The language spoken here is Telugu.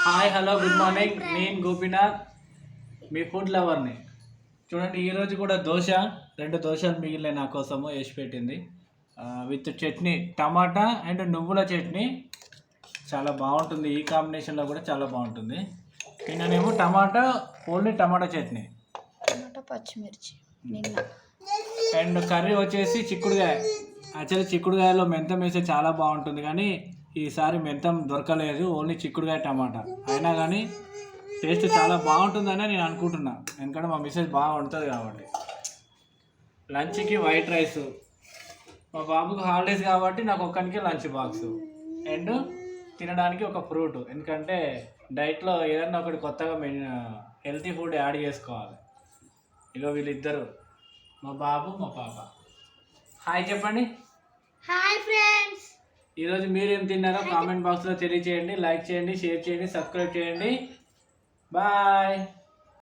Hi hello good morning. నేను గోపీనాథ్, మీ ఫుడ్ లవర్ని. చూడండి, ఈరోజు కూడా రెండు దోశలు మిగిలినాయి నా కోసము వేసి పెట్టింది. విత్ చట్నీ, టమాటా అండ్ నువ్వుల చట్నీ. చాలా బాగుంటుంది, ఈ కాంబినేషన్లో కూడా చాలా బాగుంటుంది. నిన్ననేమో ఓన్లీ టమాటా చట్నీ, టమాటా పచ్చిమిర్చి. అండ్ కర్రీ వచ్చేసి చిక్కుడుకాయ. యాక్చువల్లీ చిక్కుడుకాయలో మెంతం వేస్తే చాలా బాగుంటుంది, కానీ ఈసారి మెంతం దొరకలేదు, ఓన్లీ చిక్కుడుకాయ టమాటా. అయినా కానీ టేస్ట్ చాలా బాగుంటుందని నేను అనుకుంటున్నా, ఎందుకంటే మా మిస్సెస్ బాగా వండుతుంది కాబట్టి. లంచ్కి వైట్ రైస్, మా బాబుకు హాలిడేస్ కాబట్టి నాకు ఒక్కరికి లంచ్ బాక్స్, అండ్ తినడానికి ఒక ఫ్రూట్. ఎందుకంటే డైట్లో ఏదన్నా ఒకటి కొత్తగా హెల్తీ ఫుడ్ యాడ్ చేసుకోవాలి. ఇగో వీళ్ళిద్దరు, మా బాబు మా పాప. హాయ్ చెప్పండి. Hi friends. ఈరోజు మీరేం తిన్నారో కామెంట్ బాక్స్లో తెలియజేయండి. లైక్ చేయండి, షేర్ చేయండి, సబ్స్క్రైబ్ చేయండి. బాయ్.